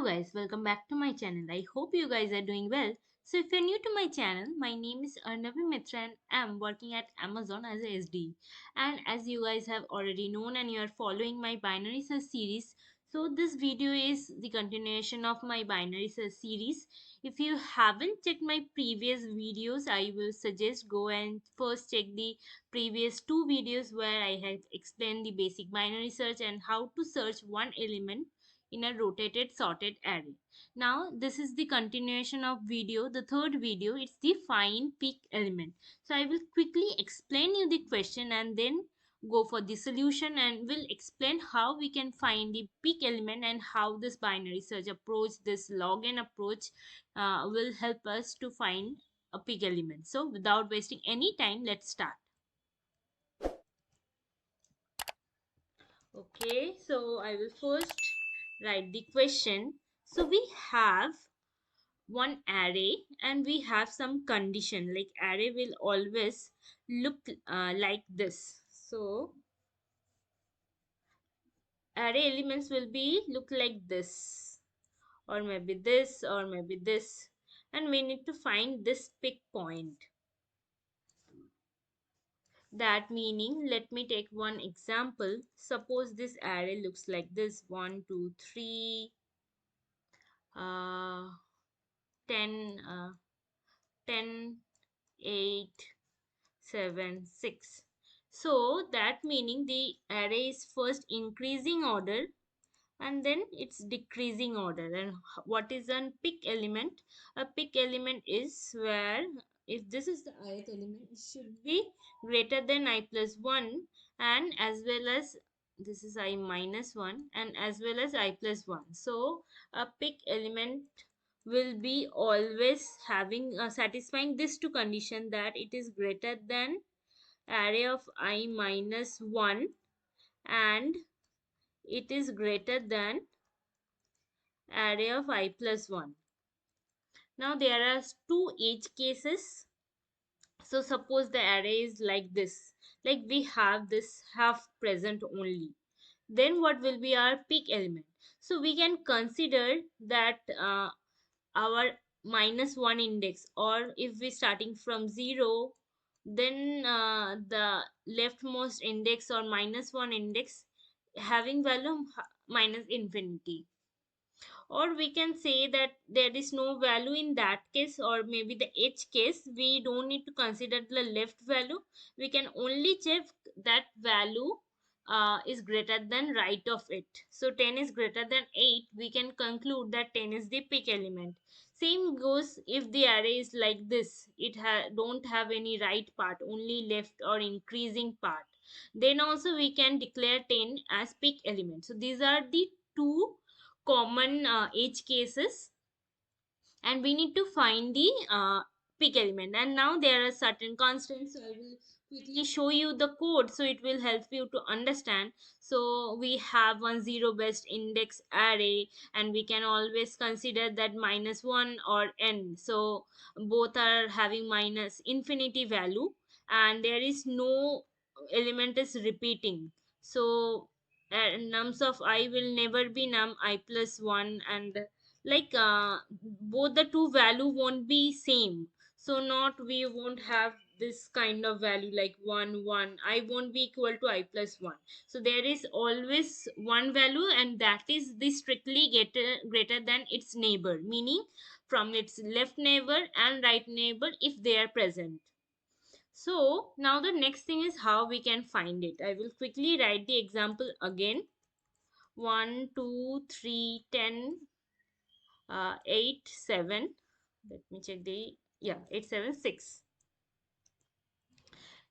guys, welcome back to my channel. I hope you guys are doing well. So if you're new to my channel, my name is Arnabi and I'm working at Amazon as a SD. And as you guys have already known and you are following my binary search series, so this video is the continuation of my binary search series. If you haven't checked my previous videos, I will suggest go and first check the previous two videos where I have explained the basic binary search and how to search one element in a rotated sorted array. Now this is the continuation of video, the third video. It's the find peak element. So I will quickly explain you the question and then go for the solution, and will explain how we can find the peak element and how this binary search approach, this log n approach, will help us to find a peak element. So without wasting any time, let's start. Okay, so I will first write the question. So we have one array and we have some condition, like array will always look like this. So array elements will be look like this, or maybe this, or maybe this, and we need to find this pick point. That meaning, let me take one example. Suppose this array looks like this: 1 2 3 uh 10 10 8 7 6. So that meaning the array is first increasing order and then it's decreasing order. And what is a pick element? A pick element is where, if this is the ith element, it should be greater than I plus 1, and as well as this is I minus 1, and as well as I plus 1. So a pick element will be always having satisfying this two condition, that it is greater than array of I minus 1 and it is greater than array of I plus 1. Now there are two edge cases. So suppose the array is like this, like we have this half present only, then what will be our peak element? So we can consider that our minus 1 index, or if we starting from 0, then the leftmost index or minus 1 index having value minus infinity. Or we can say that there is no value in that case, or maybe the edge case, we don't need to consider the left value. We can only check that value is greater than right of it. So 10 is greater than 8, we can conclude that 10 is the peak element. Same goes if the array is like this, it don't have any right part, only left or increasing part, then also we can declare 10 as peak element. So these are the two common edge cases, and we need to find the peak element. And now there are certain constants, so I will quickly show you the code so it will help you to understand. So we have one zero based index array, and we can always consider that minus 1 or n, so both are having minus infinity value, and there is no element is repeating. So nums of I will never be num I plus 1, and like both the two value won't be same. So not we won't have this kind of value like 1 1, I won't be equal to I plus 1. So there is always one value, and that is the strictly greater than its neighbor, meaning from its left neighbor and right neighbor if they are present. So now the next thing is how we can find it. I will quickly write the example again. 1 2 3 10 8 7. Let me check the, yeah, 8 7 6.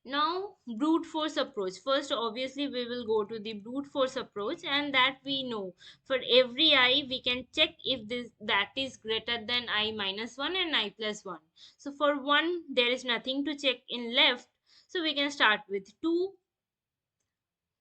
Now brute force approach. First obviously we will go to the brute force approach, and that we know for every I we can check if this that is greater than I minus 1 and I plus 1. So for 1 there is nothing to check in left, so we can start with 2.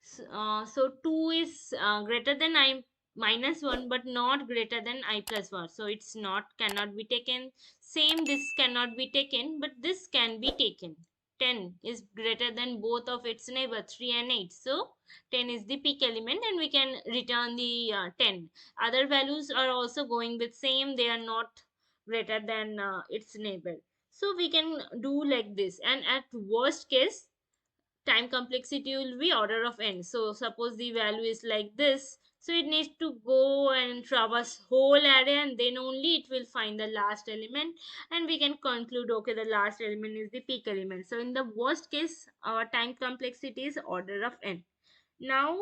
So 2 is greater than I minus 1 but not greater than I plus 1, so it's not, cannot be taken. Same, this cannot be taken, but this can be taken. 10 is greater than both of its neighbor 3 and 8, so 10 is the peak element and we can return the 10. Other values are also going with same, they are not greater than its neighbor, so we can do like this. And at worst case, time complexity will be order of n. So suppose the value is like this, so it needs to go and traverse whole array and then only it will find the last element, and we can conclude okay, the last element is the peak element. So in the worst case, our time complexity is order of n. Now,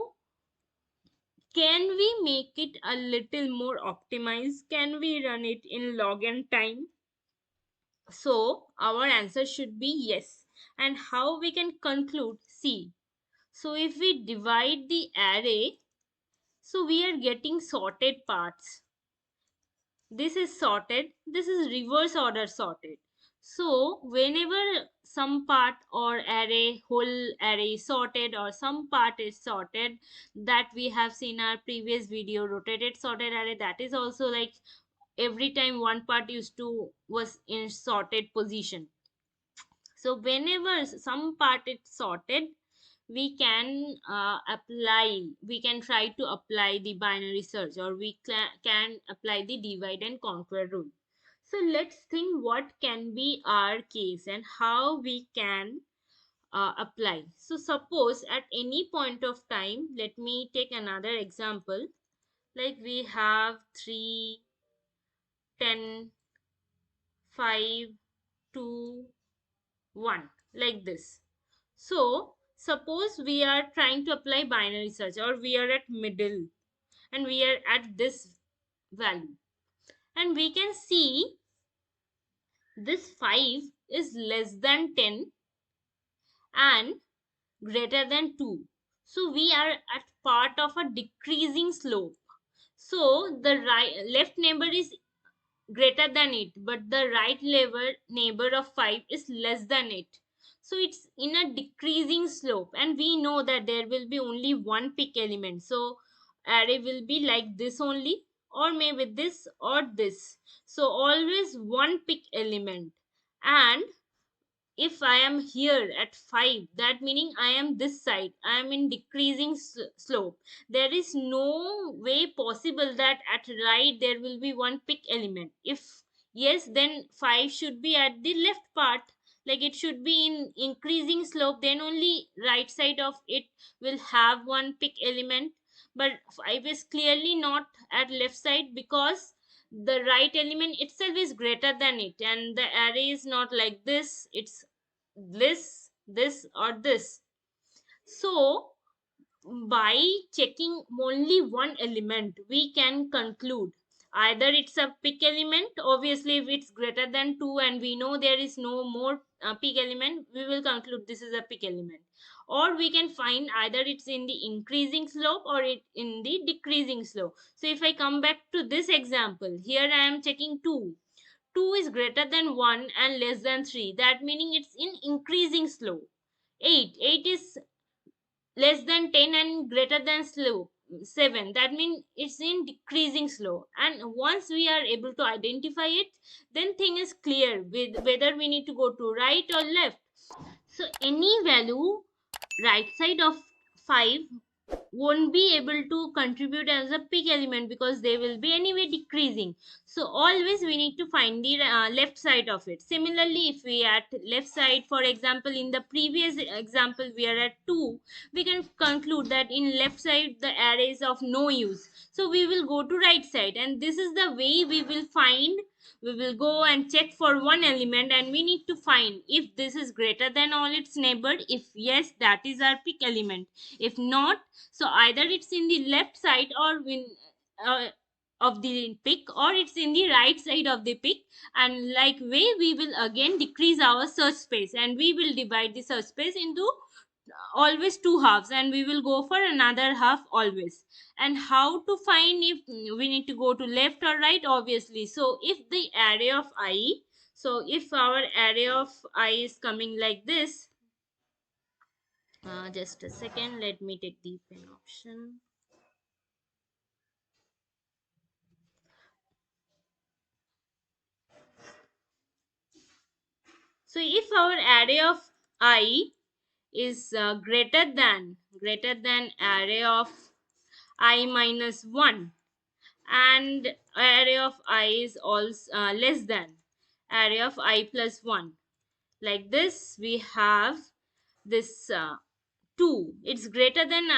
can we make it a little more optimized? Can we run it in log n time? So our answer should be yes. And how we can conclude? See, so if we divide the array, so we are getting sorted parts. This is sorted, this is reverse order sorted. So whenever some part or array, whole array is sorted or some part is sorted, that we have seen our previous video, rotated sorted array, that is also like every time one part used to was in sorted position. So whenever some part is sorted, we can we can try to apply the binary search, or we can apply the divide and conquer rule. So let's think what can be our case and how we can apply. So suppose at any point of time, let me take another example, like we have 3, 10, 5, 2, 1, like this. So suppose we are trying to apply binary search, or we are at middle and we are at this value, and we can see this 5 is less than 10 and greater than 2. So we are at part of a decreasing slope. So the left neighbor is greater than it, but the right neighbor of 5 is less than it. So it's in a decreasing slope, and we know that there will be only one peak element. So array will be like this only, or maybe this or this. So always one peak element. And if I am here at 5, that meaning I am this side, I am in decreasing slope. There is no way possible that at right there will be one peak element. If yes, then 5 should be at the left part, like it should be in increasing slope, then only right side of it will have one peak element. But 5 is clearly not at left side, because the right element itself is greater than it, and the array is not like this, it's this or this. So by checking only one element, we can conclude either it's a peak element. Obviously if it's greater than 2 and we know there is no more peak element, we will conclude this is a peak element. Or we can find either it's in the increasing slope or it in the decreasing slope. So if I come back to this example, here I am checking 2. 2 is greater than 1 and less than 3, that meaning it's in increasing slope. 8 is less than 10 and greater than slope 7, that means it's in decreasing slope. And once we are able to identify it, then thing is clear with whether we need to go to right or left. So any value right side of 5 won't be able to contribute as a peak element, because they will be anyway decreasing. So always we need to find the left side of it. Similarly, if we at left side, for example in the previous example we are at 2, we can conclude that in left side the array is of no use, so we will go to right side, and this is the way we will find. We will go and check for one element, and we need to find if this is greater than all its neighbor. If yes, that is our peak element. If not, so either it's in the left side or in uh, of the pick, or it's in the right side of the pick. And like way we will again decrease our search space, and we will divide the search space into always two halves, and we will go for another half always. And how to find if we need to go to left or right? Obviously, so if the array of I, so if our array of I is coming like this, just a second, let me take the pen option. So if our array of I is greater than array of I minus 1, and array of I is also less than array of I plus 1. Like this we have this 2, it's greater than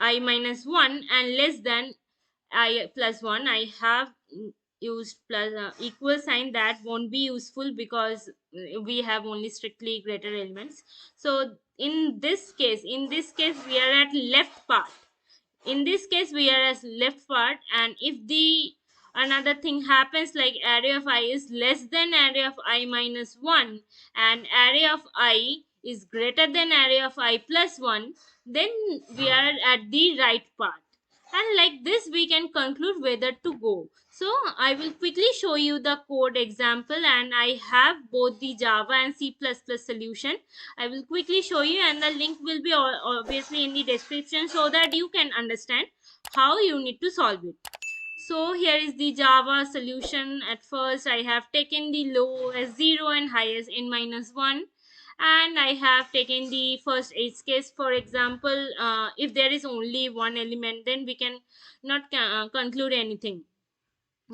I minus 1 and less than I plus 1. I have used plus equal sign. That won't be useful because we have only strictly greater elements. So in this case we are at left part. In this case we are as left part, and if the another thing happens like array of I is less than array of I minus 1 and array of I is greater than array of I plus 1, then we are at the right part, and like this we can conclude whether to go. So I will quickly show you the code example, and I have both the Java and C++ solution. I will quickly show you, and the link will be obviously in the description so that you can understand how you need to solve it. So here is the Java solution. At first I have taken the low as 0 and high as n minus 1, and I have taken the first edge case. For example, if there is only one element, then we can not conclude anything.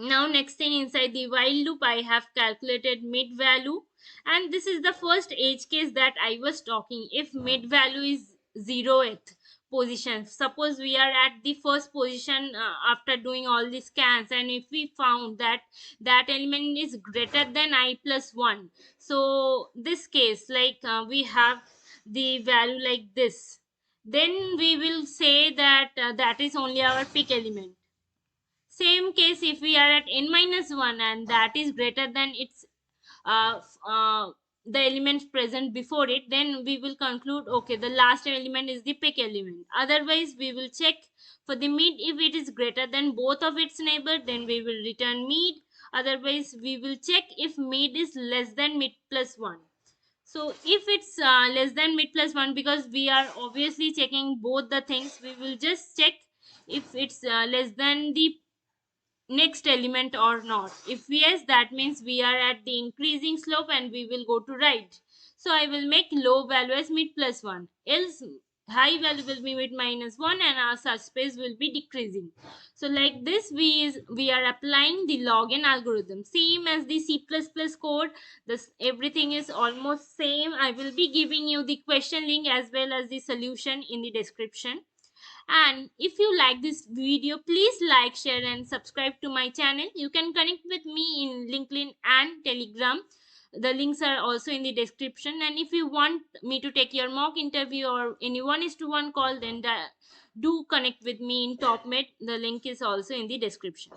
Now next thing, inside the while loop I have calculated mid value, and this is the first edge case that I was talking. If mid value is 0th position, suppose we are at the first position after doing all the scans, and if we found that that element is greater than I plus 1, so this case like we have the value like this, then we will say that that is only our peak element. Same case if we are at n minus 1 and that is greater than its uh, uh, the elements present before it, then we will conclude okay, the last element is the pick element. Otherwise we will check for the mid. If it is greater than both of its neighbor, then we will return mid. Otherwise we will check if mid is less than mid plus 1. So if it's less than mid plus 1, because we are obviously checking both the things, we will just check if it's less than the next element or not. If yes, that means we are at the increasing slope and we will go to right. So I will make low value as mid plus 1, else high value will be mid minus 1 and our search space will be decreasing. So like this we are applying the login algorithm same as the C++ code. This everything is almost same. I will be giving you the question link as well as the solution in the description. And if you like this video, please like, share and subscribe to my channel. You can connect with me in LinkedIn and Telegram. The links are also in the description. And if you want me to take your mock interview or any 1:1 call, then do connect with me in TopMed. The link is also in the description.